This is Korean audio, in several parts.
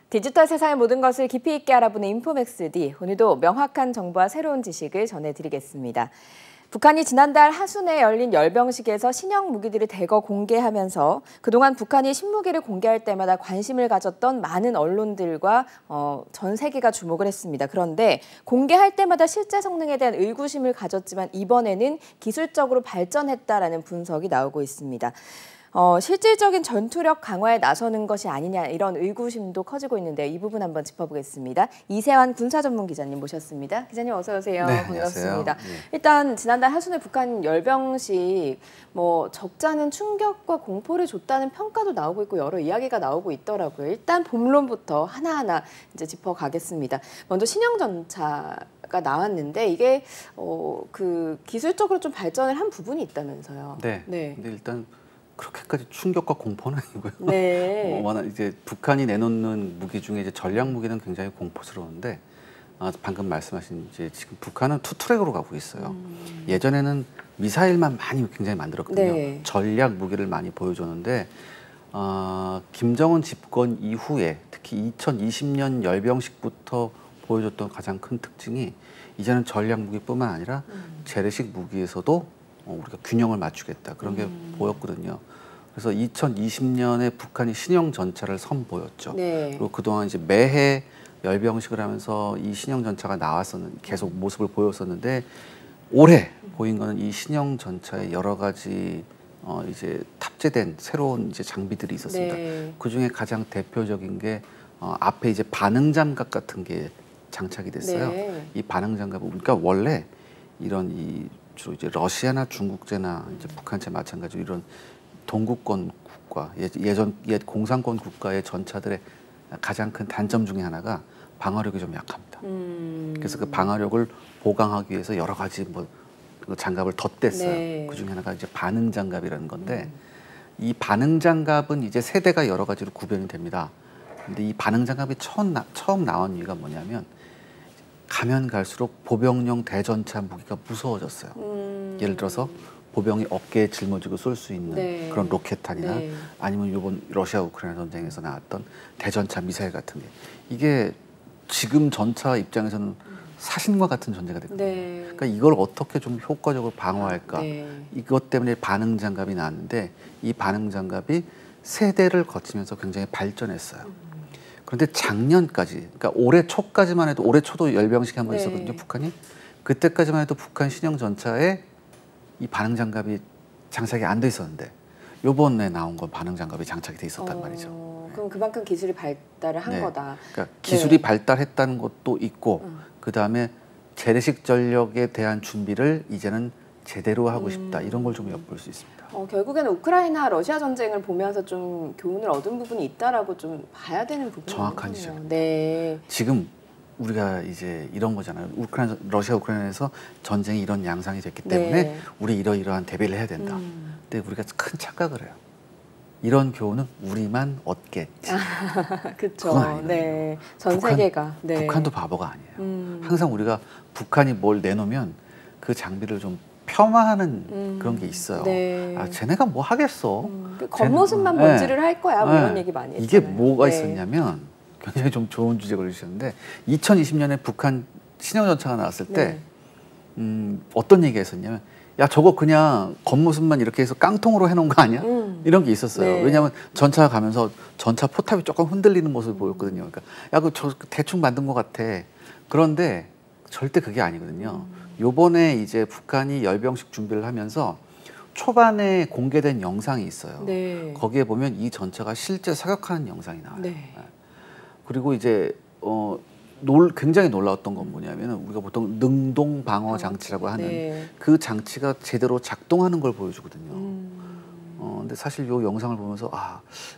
디지털 세상의 모든 것을 깊이 있게 알아보는 인포맥스D. 오늘도 명확한 정보와 새로운 지식을 전해드리겠습니다. 북한이 지난달 하순에 열린 열병식에서 신형 무기들을 대거 공개하면서 그동안 북한이 신무기를 공개할 때마다 관심을 가졌던 많은 언론들과 전 세계가 주목을 했습니다. 그런데 공개할 때마다 실제 성능에 대한 의구심을 가졌지만 이번에는 기술적으로 발전했다라는 분석이 나오고 있습니다. 실질적인 전투력 강화에 나서는 것이 아니냐 이런 의구심도 커지고 있는데요. 이 부분 한번 짚어보겠습니다. 이세환 군사전문기자님 모셨습니다. 기자님 어서 오세요. 네, 반갑습니다. 네. 일단 지난달 하순에 북한 열병식 적잖은 충격과 공포를 줬다는 평가도 나오고 있고 여러 이야기가 나오고 있더라고요. 일단 본론부터 하나하나 이제 짚어가겠습니다. 먼저 신형 전차가 나왔는데 이게 기술적으로 좀 발전을 한 부분이 있다면서요. 네. 네. 근데 일단 그렇게까지 충격과 공포는 아니고요. 네. 워낙 이제 북한이 내놓는 무기 중에 이제 전략 무기는 굉장히 공포스러운데 방금 말씀하신 이제 지금 북한은 투트랙으로 가고 있어요. 예전에는 미사일만 많이 굉장히 만들었거든요. 네. 전략 무기를 많이 보여줬는데 김정은 집권 이후에 특히 2020년 열병식부터 보여줬던 가장 큰 특징이 이제는 전략 무기뿐만 아니라 재래식 무기에서도 우리가 균형을 맞추겠다 그런 게 보였거든요. 그래서 2020년에 북한이 신형 전차를 선보였죠. 네. 그리고 그동안 이제 매해 열병식을 하면서 이 신형 전차가 계속 모습을 보였었는데 올해 보인 거는 이 신형 전차에 여러 가지 이제 탑재된 새로운 이제 장비들이 있었습니다. 네. 그 중에 가장 대표적인 게 앞에 이제 반응 장갑 같은 게 장착이 됐어요. 네. 이 반응 장갑은 그러니까 원래 이런 주로 이제 러시아나 중국제나 이제 북한제 마찬가지로 이런 동구권 국가, 옛 공산권 국가의 전차들의 가장 큰 단점 중에 하나가 방어력이 좀 약합니다. 그래서 그 방어력을 보강하기 위해서 여러 가지 그 장갑을 덧댔어요. 네. 그 중에 하나가 이제 반응 장갑이라는 건데 이 반응 장갑은 이제 세대가 여러 가지로 구별이 됩니다. 근데 이 반응 장갑이 처음 나온 이유가 뭐냐면 가면 갈수록 보병용 대전차 무기가 무서워졌어요. 예를 들어서 보병이 어깨에 짊어지고 쏠 수 있는 네. 그런 로켓탄이나 네. 아니면 이번 러시아 우크라이나 전쟁에서 나왔던 대전차 미사일 같은 게 이게 지금 전차 입장에서는 사신과 같은 존재가 됐거든요. 네. 그러니까 이걸 어떻게 좀 효과적으로 방어할까 네. 이것 때문에 반응 장갑이 나왔는데 이 반응 장갑이 세대를 거치면서 굉장히 발전했어요. 그런데 작년까지, 그러니까 올해 초까지만 해도 올해 초도 열병식이 한번 네. 있었거든요, 북한이. 그때까지만 해도 북한 신형 전차에 이 반응 장갑이 장착이 안 돼 있었는데 요번에 나온 건 반응 장갑이 장착이 돼 있었단 말이죠. 그럼 그만큼 기술이 발달을 한 네. 거다. 그러니까 기술이 네. 발달했다는 것도 있고 그다음에 재래식 전력에 대한 준비를 이제는 제대로 하고 싶다 이런 걸 좀 엿볼 수 있습니다. 결국에는 우크라이나 러시아 전쟁을 보면서 좀 교훈을 얻은 부분이 있다라고 좀 봐야 되는 부분이에요. 정확하죠. 네. 지금 우리가 이제 이런 거잖아요. 러시아 우크라이나에서 전쟁이 이런 양상이 됐기 때문에 네. 우리 이러이러한 대비를 해야 된다. 근데 우리가 큰 착각을 해요. 이런 교훈은 우리만 얻겠지. 그렇죠. 네. 전 세계가. 네. 북한도 바보가 아니에요. 항상 우리가 북한이 뭘 내놓으면 그 장비를 좀 폄하하는 그런 게 있어요. 네. 쟤네가 뭐 하겠어. 겉모습만 번지를 할 거야. 뭐 이런 얘기 많이 했잖아요. 이게 뭐가 네. 있었냐면 굉장히 좀 좋은 주제 걸으셨는데 2020년에 북한 신형 전차가 나왔을 때 어떤 얘기가 있었냐면 야 저거 그냥 겉모습만 이렇게 해서 깡통으로 해놓은 거 아니야? 이런 게 있었어요. 네. 왜냐하면 전차가 가면서 전차 포탑이 조금 흔들리는 모습을 보였거든요. 그러니까 야 저 대충 만든 것 같아. 그런데 절대 그게 아니거든요. 요번에 이제 북한이 열병식 준비를 하면서 초반에 공개된 영상이 있어요. 네. 거기에 보면 이 전차가 실제 사격하는 영상이 나와요. 네. 그리고 이제 굉장히 놀라웠던 건 뭐냐면 우리가 보통 능동 방어 장치라고 하는 네. 그 장치가 제대로 작동하는 걸 보여주거든요. 근데 사실 이 영상을 보면서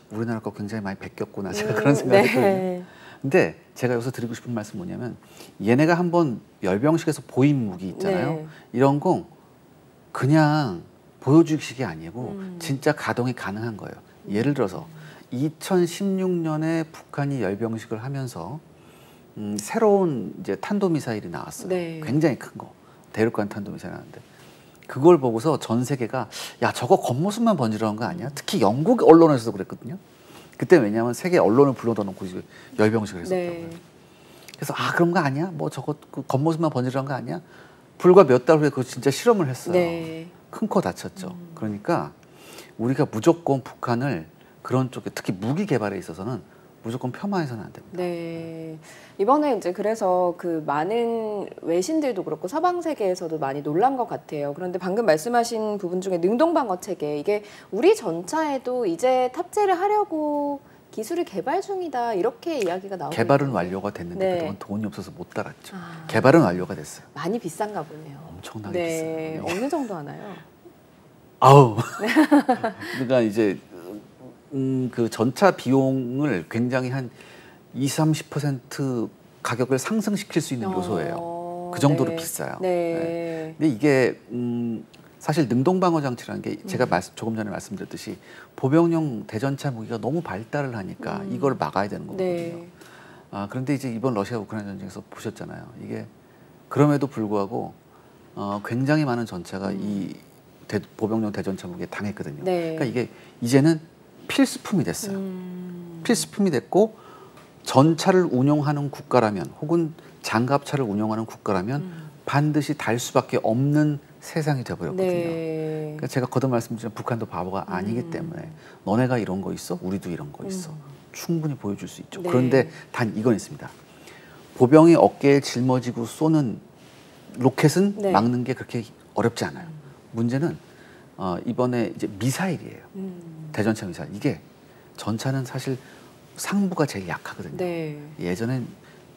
우리나라 거 굉장히 많이 베꼈구나 제가 그런 생각이 네. 들거든요. 근데 제가 여기서 드리고 싶은 말씀 뭐냐면 얘네가 한번 열병식에서 보인 무기 있잖아요. 네. 이런 거 그냥 보여주기식이 아니고 진짜 가동이 가능한 거예요. 예를 들어서 2016년에 북한이 열병식을 하면서 새로운 이제 탄도미사일이 나왔어요. 네. 굉장히 큰 거. 대륙간 탄도미사일이 나왔는데 그걸 보고서 전 세계가 야 저거 겉모습만 번지르는 거 아니야? 특히 영국 언론에서도 그랬거든요. 그때 왜냐하면 세계 언론을 불러다 놓고 열병식을 했었다고요. 네. 그래서 그런 거 아니야? 뭐 저거 그 겉모습만 번지르한 거 아니야? 불과 몇 달 후에 그거 진짜 실험을 했어요. 네. 큰 코 다쳤죠. 그러니까 우리가 무조건 북한을 그런 쪽에 특히 무기 개발에 있어서는 무조건 폄하해서는 안 됩니다. 네. 이번에 이제 그래서 그 많은 외신들도 그렇고 서방 세계에서도 많이 놀란 것 같아요. 그런데 방금 말씀하신 부분 중에 능동방어 체계, 이게 우리 전차에도 이제 탑재를 하려고 기술을 개발 중이다, 이렇게 이야기가 나오고 개발은 있는데. 완료가 됐는데 네. 그동안 돈이 없어서 못 달았죠. 개발은 완료가 됐어요. 많이 비싼가 보네요. 엄청나게 네. 비싸요. 어느 정도 하나요? 아우. 그러니까 이제 그 전차 비용을 굉장히 한 20~30% 가격을 상승시킬 수 있는 요소예요. 그 정도로 네. 비싸요. 네. 네. 근데 이게 사실 능동방어 장치라는 게 제가 조금 전에 말씀드렸듯이 보병용 대전차 무기가 너무 발달을 하니까 이걸 막아야 되는 거거든요. 네. 그런데 이제 이번 러시아 우크라이나 전쟁에서 보셨잖아요. 이게 그럼에도 불구하고 굉장히 많은 전차가 이 보병용 대전차 무기에 당했거든요. 네. 그러니까 이게 이제는 필수품이 됐어요. 필수품이 됐고 전차를 운용하는 국가라면 혹은 장갑차를 운용하는 국가라면 반드시 달 수밖에 없는 세상이 되어버렸거든요. 네. 그러니까 제가 거듭 말씀드리지만 북한도 바보가 아니기 때문에 너네가 이런 거 있어? 우리도 이런 거 있어. 충분히 보여줄 수 있죠. 네. 그런데 단 이건 있습니다. 보병이 어깨에 짊어지고 쏘는 로켓은 네. 막는 게 그렇게 어렵지 않아요. 문제는 이번에 이제 미사일이에요. 대전차 미사일. 이게 전차는 사실 상부가 제일 약하거든요. 네. 예전엔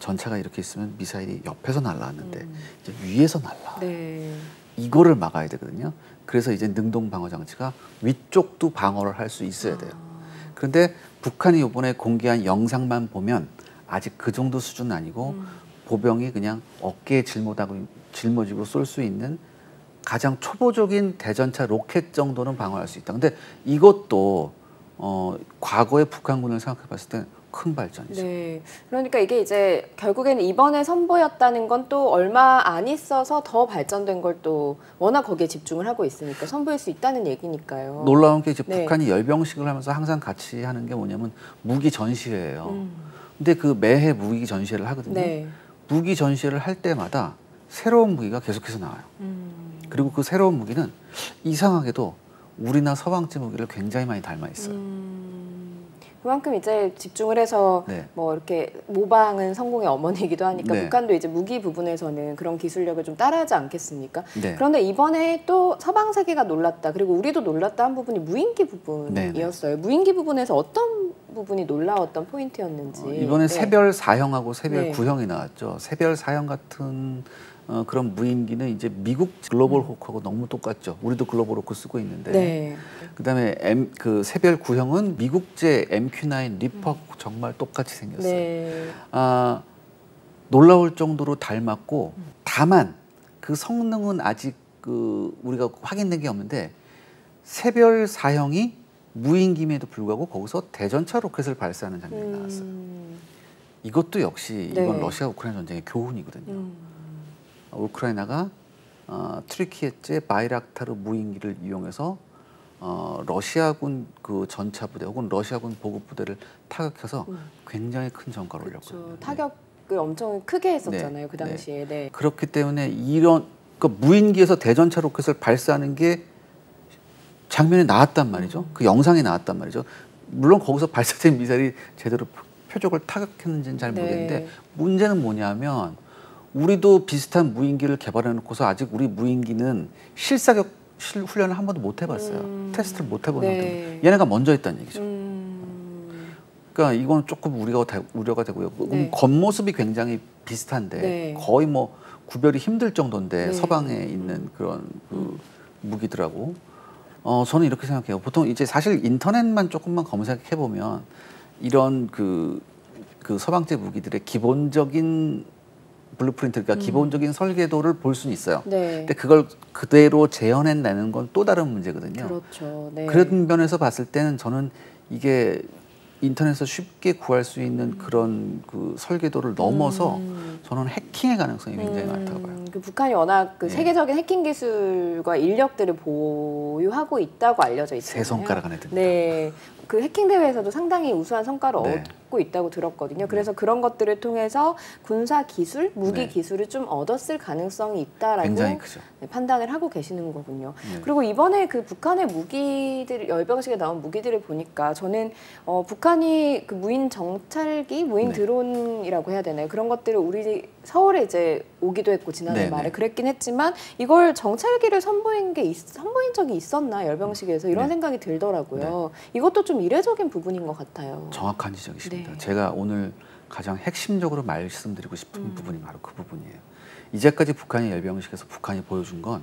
전차가 이렇게 있으면 미사일이 옆에서 날라왔는데 이제 위에서 날라. 네. 이거를 막아야 되거든요. 그래서 이제 능동 방어 장치가 위쪽도 방어를 할 수 있어야 돼요. 그런데 북한이 이번에 공개한 영상만 보면 아직 그 정도 수준은 아니고 보병이 그냥 어깨에 짊어지고 쏠 수 있는 가장 초보적인 대전차 로켓 정도는 방어할 수 있다. 근데 이것도 과거의 북한군을 생각해 봤을 때 큰 발전이죠. 네. 그러니까 이게 이제 결국에는 이번에 선보였다는 건 또 얼마 안 있어서 더 발전된 걸 또 워낙 거기에 집중을 하고 있으니까 선보일 수 있다는 얘기니까요. 놀라운 게 이제 네. 북한이 열병식을 하면서 항상 같이 하는 게 뭐냐면 무기 전시회예요. 근데 그 매해 무기 전시회를 하거든요. 네. 무기 전시회를 할 때마다 새로운 무기가 계속해서 나와요. 그리고 그 새로운 무기는 이상하게도 우리나 서방제 무기를 굉장히 많이 닮아 있어요. 그만큼 이제 집중을 해서 네. 뭐 이렇게 모방은 성공의 어머니이기도 하니까 네. 북한도 이제 무기 부분에서는 그런 기술력을 좀 따라하지 않겠습니까? 네. 그런데 이번에 또 서방 세계가 놀랐다, 그리고 우리도 놀랐다 한 부분이 무인기 부분이었어요. 네. 무인기 부분에서 어떤 부분이 놀라웠던 포인트였는지. 이번에 네. 세별 4형하고 세별 네. 9형이 나왔죠. 세별 4형 같은 그런 무인기는 이제 미국 글로벌 호크하고 너무 똑같죠. 우리도 글로벌 호크 쓰고 있는데. 네. 그다음에 그 세별 9형은 미국제 MQ-9 리퍼 정말 똑같이 생겼어요. 네. 놀라울 정도로 닮았고 다만 그 성능은 아직 그 우리가 확인된 게 없는데 세별 4형이 무인기임에도 불구하고 거기서 대전차 로켓을 발사하는 장면이 나왔어요. 이것도 역시 네. 이번 러시아 우크라이나 전쟁의 교훈이거든요. 우크라이나가 트리키엣제 바이락타르 무인기를 이용해서 러시아군 그 전차 부대 혹은 러시아군 보급 부대를 타격해서 굉장히 큰 전과를 올렸거든요. 그렇죠. 타격을 엄청 크게 했었잖아요. 네. 그 당시에. 네. 그렇기 때문에 이런 그러니까 무인기에서 대전차 로켓을 발사하는 게 장면에 나왔단 말이죠. 그 영상이 나왔단 말이죠. 물론 거기서 발사된 미사일이 제대로 표적을 타격했는지는 잘 모르겠는데 네. 문제는 뭐냐면 우리도 비슷한 무인기를 개발해 놓고서 아직 우리 무인기는 실사격 훈련을 한 번도 못 해봤어요. 테스트를 못 해본 네. 상태로 얘네가 먼저 했다는 얘기죠. 그러니까 이건 조금 우려가 되고요. 네. 겉모습이 굉장히 비슷한데 네. 거의 뭐 구별이 힘들 정도인데 네. 서방에 있는 그런 그 무기들하고 저는 이렇게 생각해요. 보통 이제 사실 인터넷만 조금만 검색해 보면 이런 그 서방제 무기들의 기본적인 블루프린트, 그러니까 기본적인 설계도를 볼 수는 있어요. 네. 근데 그걸 그대로 재현해내는 건 또 다른 문제거든요. 그렇죠. 네. 그런 면에서 봤을 때는 저는 이게 인터넷에서 쉽게 구할 수 있는 그런 그 설계도를 넘어서 저는 해킹의 가능성이 굉장히 많다고 봐요. 그 북한이 워낙 그 네. 세계적인 해킹 기술과 인력들을 보유하고 있다고 알려져 있잖아요. 세 손가락 안에 듭니다. 네. 그 해킹 대회에서도 상당히 우수한 성과를 네. 얻고 있다고 들었거든요. 그래서 그런 것들을 통해서 군사 기술, 무기 네. 기술을 좀 얻었을 가능성이 있다라고 굉장히 크죠. 판단을 하고 계시는 거군요. 네. 그리고 이번에 그 북한의 무기들, 열병식에 나온 무기들을 보니까 저는 북한이 그 무인 정찰기, 무인 네. 드론이라고 해야 되나요? 그런 것들을 우리 서울에 이제 오기도 했고 지난해 네, 말에 네. 그랬긴 했지만 이걸 정찰기를 선보인 적이 있었나 열병식에서 이런 네. 생각이 들더라고요. 이것도 좀 이례적인 부분인 것 같아요. 정확한 지적이십니다. 네. 제가 오늘 가장 핵심적으로 말씀드리고 싶은 부분이 바로 그 부분이에요. 이제까지 북한이 열병식에서 북한이 보여준 건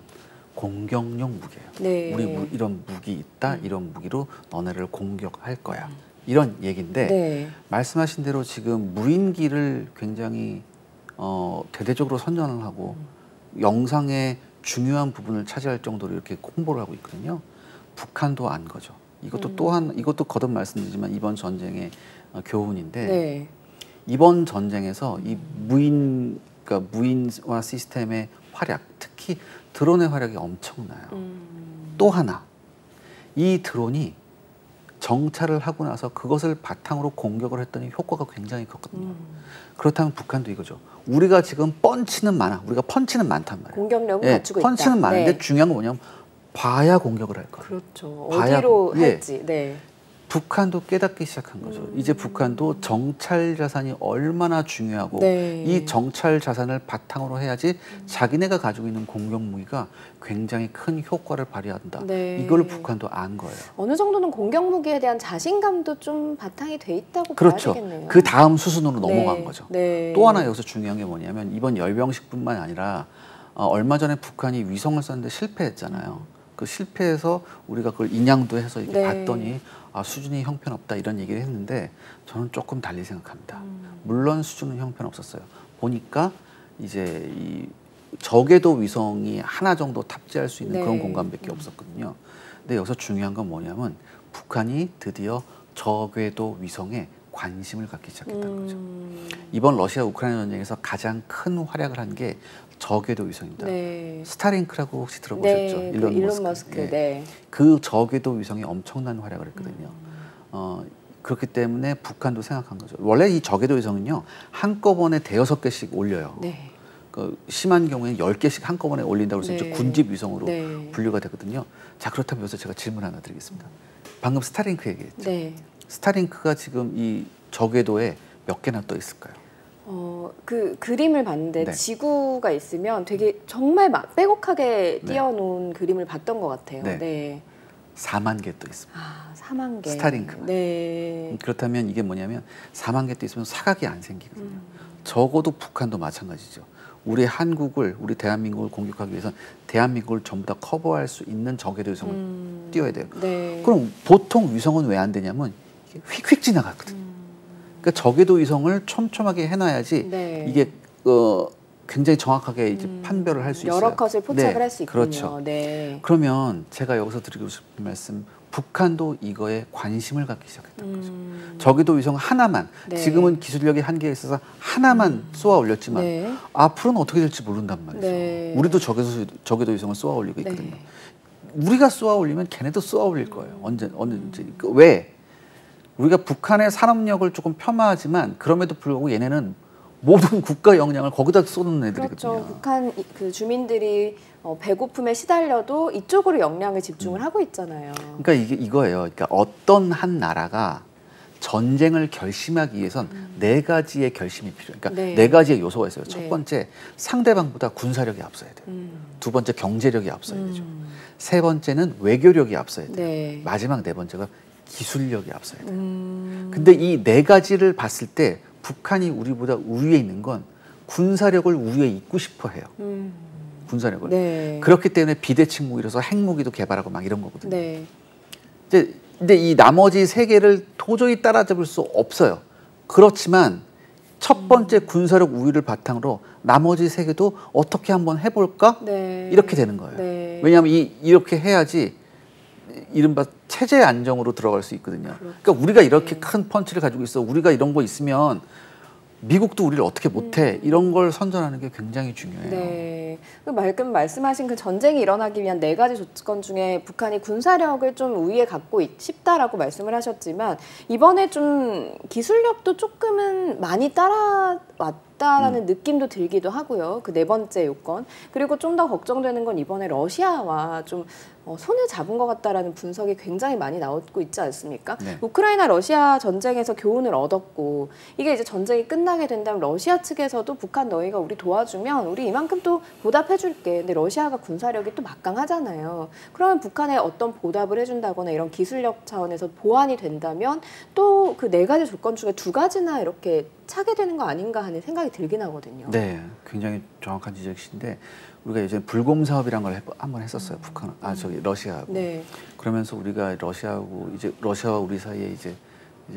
공격용 무기예요. 네. 우리 이런 무기 있다. 이런 무기로 너네를 공격할 거야. 이런 얘기인데 네. 말씀하신 대로 지금 무인기를 굉장히 대대적으로 선전을 하고 영상의 중요한 부분을 차지할 정도로 이렇게 홍보를 하고 있거든요. 북한도 안 거죠. 이것도 또한 이것도 거듭 말씀드리지만 이번 전쟁의 교훈인데 네. 이번 전쟁에서 이 그러니까 무인화 시스템의 활약, 특히 드론의 활약이 엄청나요. 또 하나, 이 드론이 정찰을 하고 나서 그것을 바탕으로 공격을 했더니 효과가 굉장히 컸거든요. 그렇다면 북한도 이거죠. 우리가 지금 펀치는 많아. 우리가 펀치는 많단 말이에요. 공격력을 예, 갖추고 있다. 펀치는 많은데 네. 중요한 건 뭐냐면 봐야 공격을 할 거예요. 그렇죠. 봐야 어디로 예. 할지. 네. 북한도 깨닫기 시작한 거죠. 이제 북한도 정찰 자산이 얼마나 중요하고 네. 이 정찰 자산을 바탕으로 해야지 자기네가 가지고 있는 공격 무기가 굉장히 큰 효과를 발휘한다. 네. 이걸 북한도 안 거예요. 어느 정도는 공격 무기에 대한 자신감도 좀 바탕이 돼 있다고 그렇죠. 봐야 되겠네요. 그 다음 수순으로 네. 넘어간 거죠. 네. 또 하나 여기서 중요한 게 뭐냐면 이번 열병식뿐만 아니라 얼마 전에 북한이 위성을 쐈는데 실패했잖아요. 그 실패해서 우리가 그걸 인양도 해서 이렇게 네. 봤더니 수준이 형편없다 이런 얘기를 했는데 저는 조금 달리 생각합니다. 물론 수준은 형편없었어요. 보니까 이제 이 저궤도 위성이 하나 정도 탑재할 수 있는 네. 그런 공간밖에 없었거든요. 근데 여기서 중요한 건 뭐냐면 북한이 드디어 저궤도 위성에 관심을 갖기 시작했다는 거죠. 이번 러시아 우크라이나 전쟁에서 가장 큰 활약을 한 게 저궤도 위성입니다. 네. 스타링크라고 혹시 들어보셨죠? 네. 일론 머스크. 예. 네. 그 저궤도 위성이 엄청난 활약을 했거든요. 그렇기 때문에 북한도 생각한 거죠. 원래 이 저궤도 위성은요 한꺼번에 대여섯 개씩 올려요. 네. 그 심한 경우에는 10개씩 한꺼번에 올린다고 해서 네. 이제 군집 위성으로 네. 분류가 되거든요. 자, 그렇다면 여기서 제가 질문 하나 드리겠습니다. 방금 스타링크 얘기했죠. 네. 스타링크가 지금 이 저궤도에 몇 개나 떠 있을까요? 그 그림을 봤는데 네. 지구가 있으면 되게 정말 빼곡하게 네. 띄워놓은 그림을 봤던 것 같아요. 네. 네. 4만 개 떠 있습니다. 4만 개. 스타링크만. 네. 그렇다면 이게 뭐냐면 4만 개 떠 있으면 사각이 안 생기거든요. 적어도 북한도 마찬가지죠. 우리 한국을, 우리 대한민국을 공격하기 위해서 대한민국을 전부 다 커버할 수 있는 저궤도 위성을 띄워야 돼요. 네. 그럼 보통 위성은 왜 안 되냐면 이게 휙휙 지나가거든요. 그러니까 저궤도 위성을 촘촘하게 해놔야지 네. 이게 굉장히 정확하게 이제 판별을 할 수 있어요. 여러 컷을 포착을 네, 할 수 있군요. 그렇죠. 네. 그러면 제가 여기서 드리고 싶은 말씀, 북한도 이거에 관심을 갖기 시작했다는 거죠. 저궤도 위성 하나만, 네. 지금은 기술력이 한계가 있어서 하나만 쏘아 올렸지만 네. 앞으로는 어떻게 될지 모른단 말이죠. 네. 우리도 저궤도 위성을 쏘아 올리고 있거든요. 네. 우리가 쏘아 올리면 걔네도 쏘아 올릴 거예요. 언제든지. 왜? 우리가 북한의 산업력을 조금 폄하하지만 그럼에도 불구하고 얘네는 모든 국가 역량을 거기다 쏟는 애들이거든요. 그렇죠. 북한 그 주민들이 배고픔에 시달려도 이쪽으로 역량을 집중을 하고 있잖아요. 그러니까 이거예요. 그러니까 어떤 한 나라가 전쟁을 결심하기 위해선 네 가지의 결심이 필요해요. 그러니까 네. 네 가지의 요소가 있어요. 첫 네. 번째, 상대방보다 군사력이 앞서야 돼요. 두 번째, 경제력이 앞서야 되죠. 세 번째는 외교력이 앞서야 돼요. 네. 마지막 네 번째가 기술력이 앞서야 돼요. 근데 이 네 가지를 봤을 때 북한이 우리보다 우위에 있는 건 군사력을 우위에 있고 싶어 해요. 군사력을. 네. 그렇기 때문에 비대칭 무기로서 핵무기도 개발하고 막 이런 거거든요. 네. 근데 이 나머지 세 개를 도저히 따라잡을 수 없어요. 그렇지만 첫 번째 군사력 우위를 바탕으로 나머지 세 개도 어떻게 한번 해볼까? 네. 이렇게 되는 거예요. 네. 왜냐하면 이렇게 해야지 이른바 체제 안정으로 들어갈 수 있거든요. 그러니까 우리가 이렇게 큰 펀치를 가지고 있어. 우리가 이런 거 있으면 미국도 우리를 어떻게 못해. 이런 걸 선전하는 게 굉장히 중요해요. 네. 네. 말씀하신 그 전쟁이 일어나기 위한 4가지 조건 중에 북한이 군사력을 좀 우위에 갖고 싶다라고 말씀을 하셨지만 이번에 좀 기술력도 조금은 많이 따라왔다라는 느낌도 들기도 하고요. 그 4번째 요건. 그리고 좀 더 걱정되는 건 이번에 러시아와 좀 손을 잡은 것 같다라는 분석이 굉장히 많이 나오고 있지 않습니까? 네. 우크라이나 러시아 전쟁에서 교훈을 얻었고 이게 이제 전쟁이 끝나게 된다면 러시아 측에서도 북한 너희가 우리 도와주면 우리 이만큼 또 보답해 줄게. 근데 러시아가 군사력이 또 막강하잖아요. 그러면 북한에 어떤 보답을 해준다거나 이런 기술력 차원에서 보완이 된다면 또 그 4가지 조건 중에 2가지나 이렇게 차게 되는 거 아닌가 하는 생각이 들긴 하거든요. 네, 굉장히 정확한 지적이신데 우리가 예전에 불곰 사업이란 걸 한번 했었어요. 북한, 러시아하고. 네. 그러면서 우리가 러시아하고 이제 러시아와 우리 사이에 이제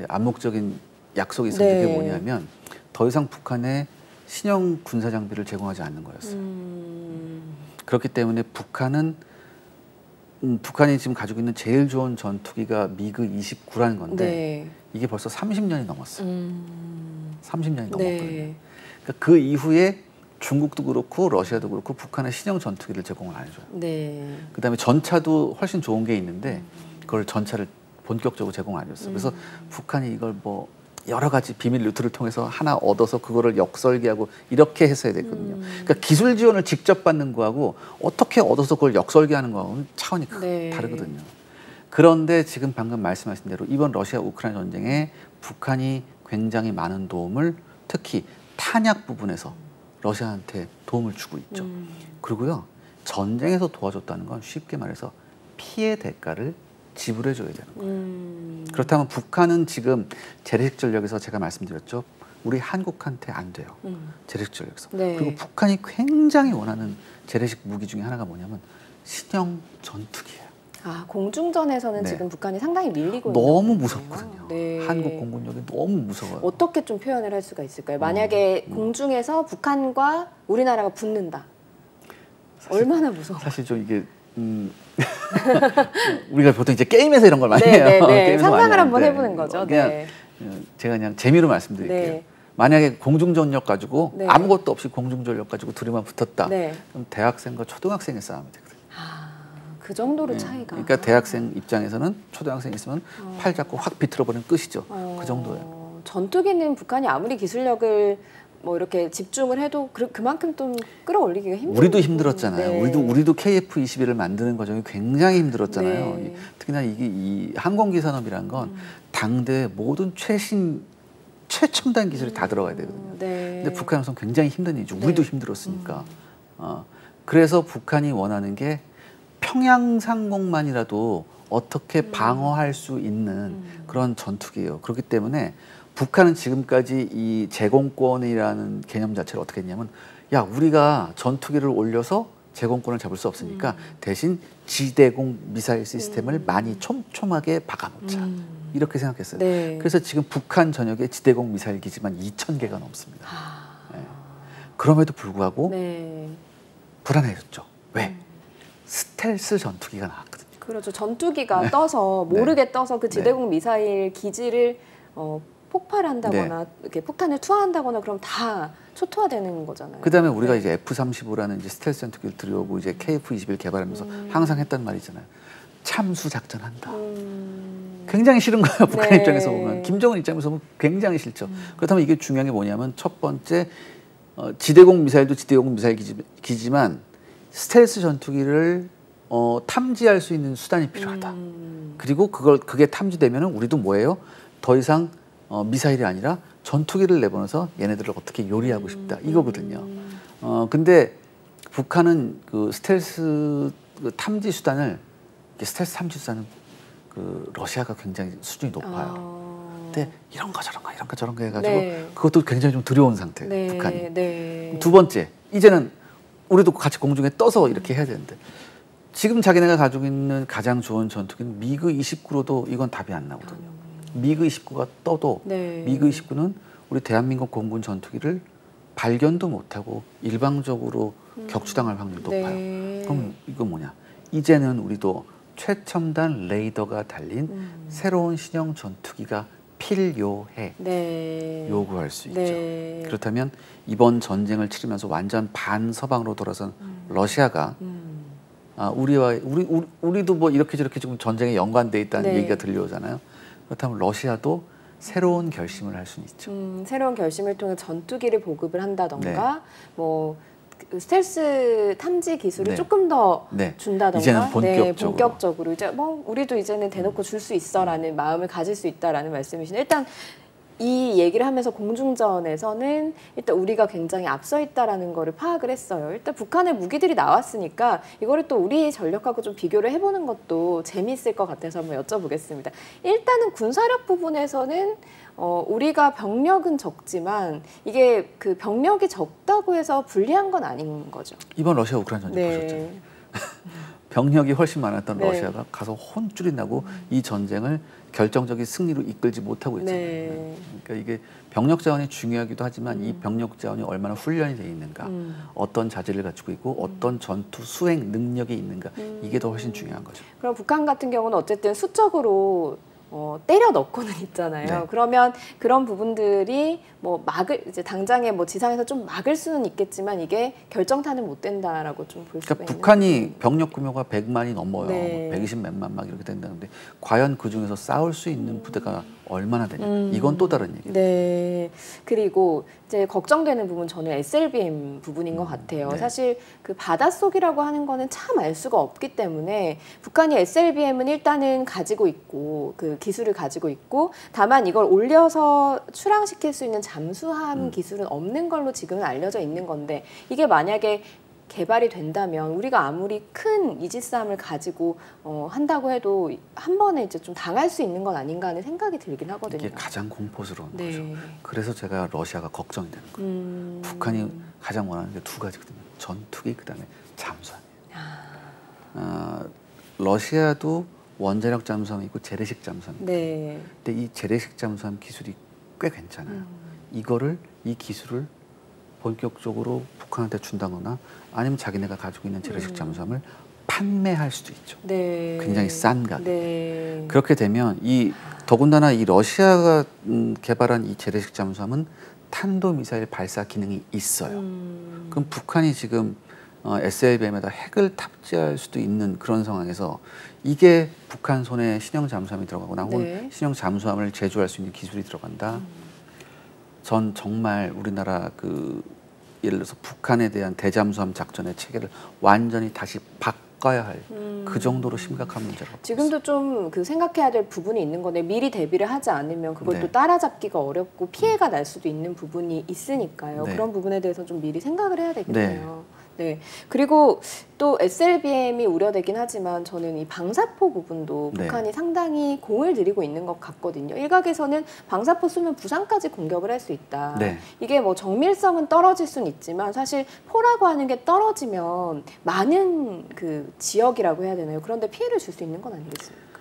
암묵적인 약속이 있었는데 그게 뭐냐면 더 이상 북한에 신형 군사 장비를 제공하지 않는 거였어요. 그렇기 때문에 북한이 지금 가지고 있는 제일 좋은 전투기가 미그 29라는 건데 이게 벌써 30년이 넘었어요. 30년이 넘었거든요. 그러니까 그 이후에 중국도 그렇고 러시아도 그렇고 북한의 신형 전투기를 제공을 안 해줘요. 그다음에 전차도 훨씬 좋은 게 있는데 그걸 전차를 본격적으로 제공 안 해줬어요. 그래서 북한이 이걸 뭐 여러 가지 비밀 루트를 통해서 하나 얻어서 그거를 역설계하고 이렇게 했어야 되거든요. 그러니까 기술 지원을 직접 받는 거하고 어떻게 얻어서 그걸 역설계하는 거하고는 차원이 다르거든요. 그런데 지금 방금 말씀하신 대로 이번 러시아 우크라이나 전쟁에 북한이 굉장히 많은 도움을 특히 탄약 부분에서 러시아한테 도움을 주고 있죠. 그리고요, 전쟁에서 도와줬다는 건 쉽게 말해서 피해 대가를 지불해줘야 되는 거예요. 그렇다면 북한은 지금 재래식 전력에서 제가 말씀드렸죠. 우리 한국한테 안 돼요. 재래식 전력에서. 그리고 북한이 굉장히 원하는 재래식 무기 중에 하나가 뭐냐면 신형 전투기예요. 아, 공중전에서는 지금 북한이 상당히 밀리고 너무 있는 무섭거든요. 한국 공군력이 너무 무서워요. 어떻게 좀 표현을 할 수가 있을까요? 만약에 공중에서 북한과 우리나라가 붙는다. 얼마나 무서워? 사실 좀 이게 우리가 보통 이제 게임에서 이런 걸 많이 해요. 상상을 한번 해보는 거죠. 제가 그냥 재미로 말씀드릴게요. 만약에 공중전력 가지고 아무것도 없이 공중전력 가지고 둘이만 붙었다. 그럼 대학생과 초등학생의 싸움이 되거든요. 그 정도로 차이가. 그러니까 대학생 입장에서는 초등학생 있으면 팔 잡고 확 비틀어버리는 끝이죠. 그 정도예요. 전투기는 북한이 아무리 기술력을 뭐 이렇게 집중을 해도 그만큼 좀 끌어올리기가 힘들어요. 우리도 힘들었잖아요. 우리도 KF-21을 만드는 과정이 굉장히 힘들었잖아요. 특히나 이 항공기 산업이란 건 당대 모든 최첨단 기술이 다 들어가야 되거든요. 근데 북한에서는 굉장히 힘든 일이죠. 우리도 힘들었으니까. 그래서 북한이 원하는 게 평양 상공만이라도 어떻게 방어할 수 있는 그런 전투기예요. 그렇기 때문에 북한은 지금까지 이 제공권이라는 개념 자체를 어떻게 했냐면, 야, 우리가 전투기를 올려서 제공권을 잡을 수 없으니까 대신 지대공 미사일 시스템을 많이 촘촘하게 박아놓자. 이렇게 생각했어요. 그래서 지금 북한 전역에 지대공 미사일 기지만 2,000개가 넘습니다. 그럼에도 불구하고 불안해졌죠. 왜? 스텔스 전투기가 나왔거든요. 그렇죠. 전투기가 떠서 모르게 떠서 그 지대공 미사일 기지를 폭발한다거나 이렇게 폭탄을 투하한다거나 그럼 다 초토화되는 거잖아요. 그다음에 우리가 이제 F-35라는 이제 스텔스 전투기를 들여오고 이제 KF-21 개발하면서 항상 했던 말이 있잖아요. 참수 작전한다. 굉장히 싫은 거예요. 북한 입장에서 보면. 김정은 입장에서 보면 굉장히 싫죠. 그렇다면 이게 중요한 게 뭐냐면 첫 번째 지대공 미사일도 지대공 미사일 기지만 스텔스 전투기를 탐지할 수 있는 수단이 필요하다. 그리고 그게 탐지되면은 우리도 뭐예요? 더 이상 미사일이 아니라 전투기를 내보내서 얘네들을 어떻게 요리하고 싶다 이거거든요. 근데 북한은 그 스텔스 탐지 수단을 그 러시아가 굉장히 수준이 높아요. 근데 이런 거 저런 거 해가지고 그것도 굉장히 좀 두려운 상태예요. 북한이. 두 번째, 이제는 우리도 같이 공중에 떠서 이렇게 해야 되는데 지금 자기네가 가지고 있는 가장 좋은 전투기는 미그 29로도 이건 답이 안 나거든요. 미그 29가 떠도 미그 29는 우리 대한민국 공군 전투기를 발견도 못하고 일방적으로 격추당할 확률이 높아요. 그럼 이건 뭐냐? 이제는 우리도 최첨단 레이더가 달린 새로운 신형 전투기가 필요해 네. 요구할 수 있죠. 네. 그렇다면 이번 전쟁을 치르면서 완전 반서방으로 돌아선 러시아가 우리도 뭐 이렇게 저렇게 지금 전쟁에 연관돼 있다는 네. 얘기가 들려오잖아요. 그렇다면 러시아도 새로운 결심을 할 수는 있죠. 새로운 결심을 통해 전투기를 보급을 한다던가 뭐 스텔스 탐지 기술을 네. 조금 더 네. 준다던가 이제는 본격적으로. 네, 본격적으로 이제 뭐 우리도 이제는 대놓고 줄 수 있어라는 마음을 가질 수 있다라는 말씀이시네요. 일단 이 얘기를 하면서 공중전에서는 일단 우리가 굉장히 앞서 있다라는 거를 파악을 했어요. 일단 북한의 무기들이 나왔으니까 이거를 또 우리 전력하고 좀 비교를 해보는 것도 재미있을 것 같아서 한번 여쭤보겠습니다. 일단은 군사력 부분에서는 우리가 병력은 적지만 이게 그 병력이 적다고 해서 불리한 건 아닌 거죠. 이번 러시아 우크라이나 전쟁 네. 보셨잖아요. 병력이 훨씬 많았던 네. 러시아가 가서 혼쭐이 나고 이 전쟁을 결정적인 승리로 이끌지 못하고 있잖아요. 네. 그러니까 이게 병력 자원이 중요하기도 하지만 이 병력 자원이 얼마나 훈련이 되어 있는가, 어떤 자질을 갖추고 있고 어떤 전투 수행 능력이 있는가, 이게 더 훨씬 중요한 거죠. 그럼 북한 같은 경우는 어쨌든 수적으로 때려 넣고는 있잖아요. 네. 그러면 그런 부분들이 뭐 이제 당장에 뭐 지상에서 좀 막을 수는 있겠지만 이게 결정타는 못 된다라고 좀 볼 수가 그러니까 있는. 북한이 병력 규모가 100만이 넘어요. 네. 120몇만 막 이렇게 된다는데 과연 그 중에서 싸울 수 있는 부대가 얼마나 되냐. 이건 또 다른 얘기예요. 네. 그리고 이제 걱정되는 부분 저는 SLBM 부분인 것 같아요. 네. 사실 그 바닷속이라고 하는 거는 참 알 수가 없기 때문에 북한이 SLBM은 일단은 가지고 있고 그 기술을 가지고 있고 다만 이걸 올려서 출항시킬 수 있는 잠수함 기술은 없는 걸로 지금은 알려져 있는 건데 이게 만약에 개발이 된다면 우리가 아무리 큰 이지스함을 가지고 한다고 해도 한 번에 이제 좀 당할 수 있는 건 아닌가 하는 생각이 들긴 하거든요. 이게 가장 공포스러운 네. 거죠. 그래서 제가 러시아가 걱정이 되는 거예요. 북한이 가장 원하는 게 두 가지거든요. 전투기 그다음에 잠수함이에요. 러시아도 원자력 잠수함이 있고 재래식 잠수함이 있고 네. 근데 이 재래식 잠수함 기술이 꽤 괜찮아요. 이 기술을 본격적으로 북한한테 준다거나 아니면 자기네가 가지고 있는 재래식 잠수함을 판매할 수도 있죠. 네. 굉장히 싼 가격에. 네. 그렇게 되면 더군다나 이 러시아가 개발한 이 재래식 잠수함은 탄도미사일 발사 기능이 있어요. 그럼 북한이 지금 SLBM에다 핵을 탑재할 수도 있는 그런 상황에서 이게 북한 손에 신형 잠수함이 들어가거나 혹은 네. 신형 잠수함을 제조할 수 있는 기술이 들어간다. 전 정말 우리나라 예를 들어서 북한에 대한 대잠수함 작전의 체계를 완전히 다시 바꿔야 할 그 정도로 심각한 문제가 지금도 좀 생각해야 될 부분이 있는 건데 미리 대비를 하지 않으면 그걸 네. 또 따라잡기가 어렵고 피해가 날 수도 있는 부분이 있으니까요. 네. 그런 부분에 대해서 좀 미리 생각을 해야 되겠네요. 네. 그리고 또 SLBM이 우려되긴 하지만 저는 이 방사포 부분도 네. 북한이 상당히 공을 들이고 있는 것 같거든요. 일각에서는 방사포 쏘면 부산까지 공격을 할 수 있다. 네. 이게 뭐 정밀성은 떨어질 수는 있지만 사실 포라고 하는 게 떨어지면 많은 그 지역이라고 해야 되나요? 그런데 피해를 줄 수 있는 건 아니겠습니까?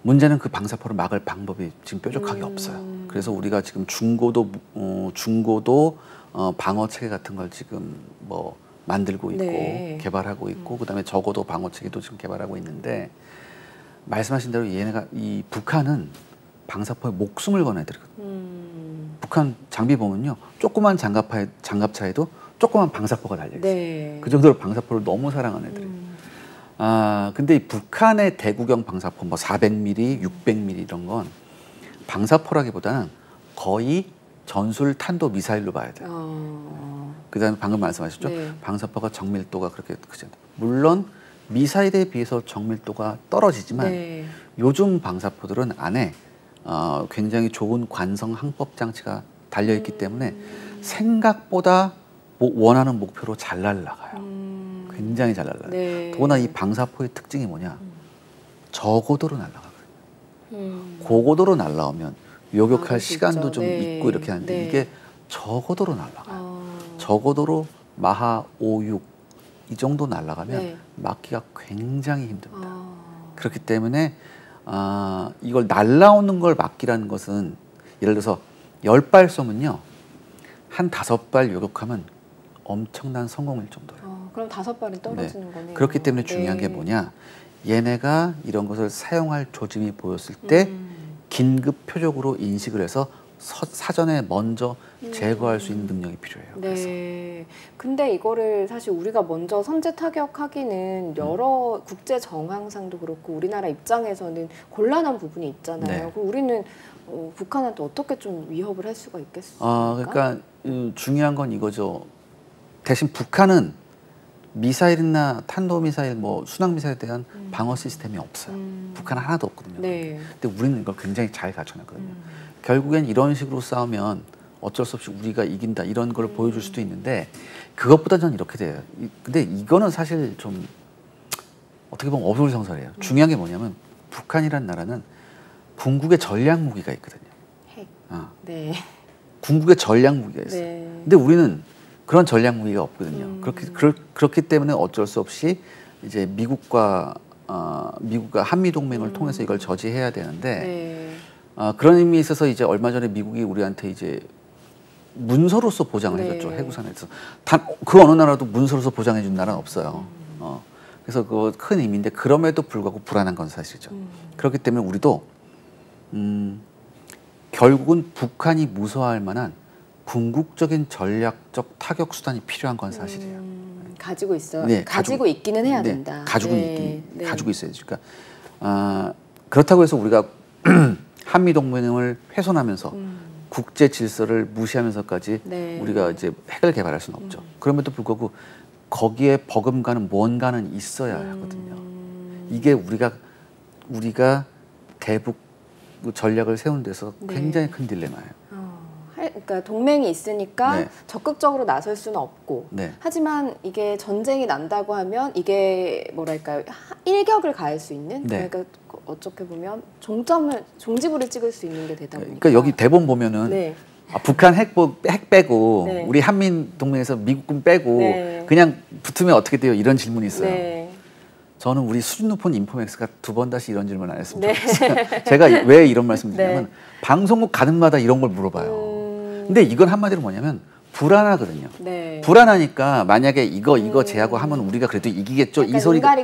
문제는 그 방사포를 막을 방법이 지금 뾰족하게 없어요. 그래서 우리가 지금 중고도 방어 체계 같은 걸 지금 뭐 만들고 있고 네. 개발하고 있고 그다음에 적어도 방어 체계도 지금 개발하고 있는데 말씀하신 대로 이 북한은 방사포에 목숨을 건 애들이거든요. 북한 장비 보면요, 조그만 장갑차에도 조그만 방사포가 달려 있어요. 네. 그 정도로 방사포를 너무 사랑하는 애들이에요. 근데 이 북한의 대구경 방사포, 뭐 400mm, 600mm 이런 건 방사포라기보다는 거의 전술 탄도 미사일로 봐야 돼요. 그다음에 방금 말씀하셨죠? 네. 방사포가 정밀도가 그렇게 크지 않다. 물론 미사일에 비해서 정밀도가 떨어지지만 네. 요즘 방사포들은 안에 굉장히 좋은 관성 항법 장치가 달려 있기 때문에 생각보다 원하는 목표로 잘 날아가요. 굉장히 잘 날아가요. 네. 더구나 이 방사포의 특징이 뭐냐? 저고도로 날아가거든요. 고고도로 날아오면 요격할 그럴 수 시간도 있죠. 좀 네. 있고 이렇게 하는데 네. 이게 저고도로 날아가요. 저고도로 마하 5, 6 이 정도 날아가면 네. 막기가 굉장히 힘듭니다. 그렇기 때문에 이걸 날아오는 걸 막기라는 것은 예를 들어서 10발 쏘면요, 한 5발 요격하면 엄청난 성공일 정도예요. 그럼 5발은 떨어지는 거네요. 그렇기 때문에 중요한 게 뭐냐, 얘네가 이런 것을 사용할 조짐이 보였을 때 긴급 표적으로 인식을 해서 사전에 먼저 제거할 수 있는 능력이 필요해요. 네. 근데 이거를 사실 우리가 먼저 선제 타격하기는 여러 국제 정황상도 그렇고 우리나라 입장에서는 곤란한 부분이 있잖아요. 네. 그럼 우리는 북한한테 어떻게 좀 위협을 할 수가 있겠습니까? 그러니까 중요한 건 이거죠. 대신 북한은 미사일이나 탄도미사일, 뭐 순항미사일에 대한 방어 시스템이 없어요. 북한은 하나도 없거든요. 네. 근데 우리는 이걸 굉장히 잘 갖춰놨거든요. 결국엔 이런 식으로 싸우면 어쩔 수 없이 우리가 이긴다 이런 걸 보여줄 수도 있는데 그것보다 전 이렇게 돼요. 근데 이거는 사실 좀 어떻게 보면 어불성설이에요. 중요한 게 뭐냐면 북한이란 나라는 궁극의 전략 무기가 있거든요. 핵. 네. 궁극의 전략 무기가 있어요. 네. 근데 우리는 그런 전략 무기가 없거든요. 그렇기 때문에 어쩔 수 없이 이제 미국과 한미 동맹을 통해서 이걸 저지해야 되는데 네. 그런 의미에 있어서 이제 얼마 전에 미국이 우리한테 이제 문서로서 보장을 네. 해줬죠. 해구산에서. 단 그 어느 나라도 문서로서 보장해준 나라는 없어요. 그래서 그거 큰 의미인데 그럼에도 불구하고 불안한 건 사실이죠. 그렇기 때문에 우리도 결국은 북한이 무서워할 만한 궁극적인 전략적 타격 수단이 필요한 건 사실이에요. 가지고 있어요. 네, 가지고 있기는 해야 네, 된다. 가지고 네. 네. 가지고 있어야죠. 그러니까 그렇다고 해서 우리가 한미 동맹을 훼손하면서 국제 질서를 무시하면서까지 네. 우리가 이제 핵을 개발할 수는 없죠. 그럼에도 불구하고 거기에 버금가는 뭔가는 있어야 하거든요. 이게 우리가 대북 전략을 세우는 데서 네. 굉장히 큰 딜레마예요. 그러니까 동맹이 있으니까 네. 적극적으로 나설 수는 없고 네. 하지만 이게 전쟁이 난다고 하면 이게 뭐랄까요 일격을 가할 수 있는 네. 그러니까 어떻게 보면 종지부를 찍을 수 있는 게 되다 보니까 그러니까 여기 대본 보면은 네. 북한 핵 빼고 네. 우리 한민 동맹에서 미국군 빼고 네. 그냥 붙으면 어떻게 돼요? 이런 질문이 있어요. 네. 저는 우리 수준 높은 인포맥스가 두 번 다시 이런 질문 안 했으면 네. 좋겠어요. 제가 왜 이런 말씀 드리냐면 네. 방송국 가는 마다 이런 걸 물어봐요. 근데 이건 한마디로 뭐냐면 불안하거든요. 네. 불안하니까 만약에 이거 제하고 하면 우리가 그래도 이기겠죠. 이 소리가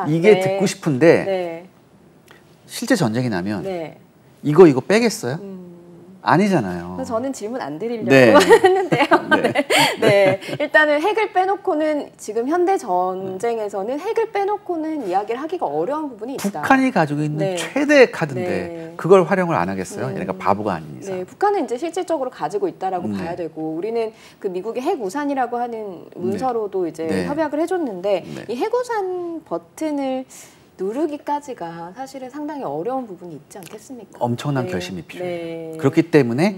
이게 네. 듣고 싶은데 네. 실제 전쟁이 나면 네. 이거 빼겠어요? 아니잖아요. 그래서 저는 질문 안 드리려고 네. 했는데요. 네. 네. 일단은 핵을 빼놓고는 지금 현대 전쟁에서는 핵을 빼놓고는 이야기를 하기가 어려운 부분이 있다. 북한이 가지고 있는 네. 최대 카드인데 네. 그걸 활용을 안 하겠어요? 얘네가 바보가 아닌 이상. 네, 북한은 이제 실질적으로 가지고 있다라고 봐야 되고 우리는 그 미국의 핵우산이라고 하는 문서로도 이제 네. 협약을 해줬는데 네. 이 핵우산 버튼을 누르기까지가 사실은 상당히 어려운 부분이 있지 않겠습니까? 엄청난 네. 결심이 필요해요. 네. 그렇기 때문에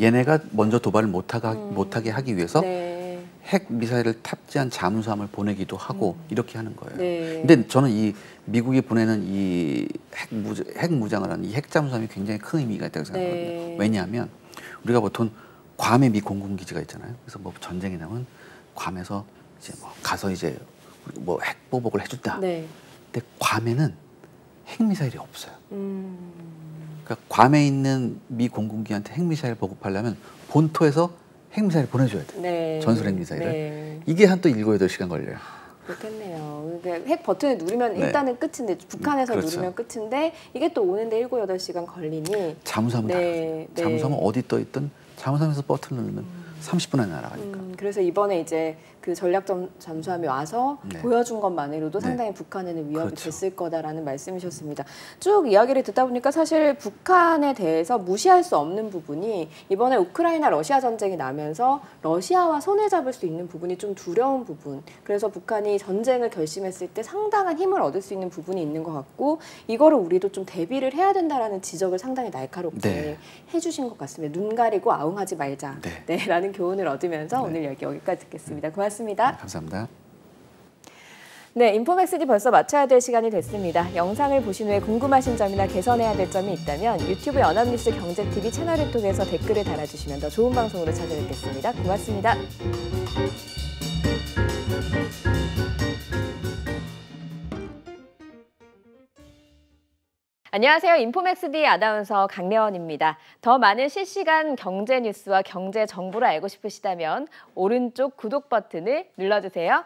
얘네가 먼저 도발을 못하게 하기 위해서 네. 핵 미사일을 탑재한 잠수함을 보내기도 하고 이렇게 하는 거예요. 네. 근데 저는 이 미국이 보내는 이 핵 무장을 하는 이 핵 잠수함이 굉장히 큰 의미가 있다고 생각하거든요. 네. 왜냐하면 우리가 보통 괌에 미 공군기지가 있잖아요. 그래서 뭐 전쟁이 나면 괌에서 이제 뭐 가서 이제 뭐 핵 보복을 해준다. 네. 근데 괌에는 핵미사일이 없어요. 그러니까 괌에 있는 미 공군기한테 핵미사일 보급하려면 본토에서 핵미사일 보내줘야 돼요. 네. 전술 핵미사일을. 네. 이게 한 또 7, 8시간 걸려요. 그렇겠네요. 그러니까 핵 버튼을 누르면 네. 일단은 끝인데 북한에서 그렇죠. 누르면 끝인데 이게 또 오는데 7, 8시간 걸리니 잠수함은 네. 다르거든요. 네. 잠수함은 어디 떠 있든 잠수함에서 버튼을 누르면 30분에 날아가니까. 그래서 이번에 이제 그 전략 잠수함이 와서 네. 보여준 것만으로도 네. 상당히 북한에는 위협이 그렇죠. 됐을 거다라는 말씀이셨습니다. 쭉 이야기를 듣다 보니까 사실 북한에 대해서 무시할 수 없는 부분이 이번에 우크라이나 러시아 전쟁이 나면서 러시아와 손을 잡을 수 있는 부분이 좀 두려운 부분. 그래서 북한이 전쟁을 결심했을 때 상당한 힘을 얻을 수 있는 부분이 있는 것 같고 이거를 우리도 좀 대비를 해야 된다라는 지적을 상당히 날카롭게 네. 해주신 것 같습니다. 눈 가리고 아웅하지 말자. 네. 라는 교훈을 얻으면서 네. 오늘 여기까지 듣겠습니다. 고맙습니다. 네, 감사합니다. 네, 인포맥스디 벌써 마쳐야 될 시간이 됐습니다. 영상을 보신 후에 궁금하신 점이나 개선해야 될 점이 있다면 유튜브 연합뉴스 경제TV 채널을 통해서 댓글을 달아주시면 더 좋은 방송으로 찾아뵙겠습니다. 고맙습니다. 안녕하세요. 인포맥스디 아나운서 강래원입니다. 더 많은 실시간 경제 뉴스와 경제 정보를 알고 싶으시다면 오른쪽 구독 버튼을 눌러주세요.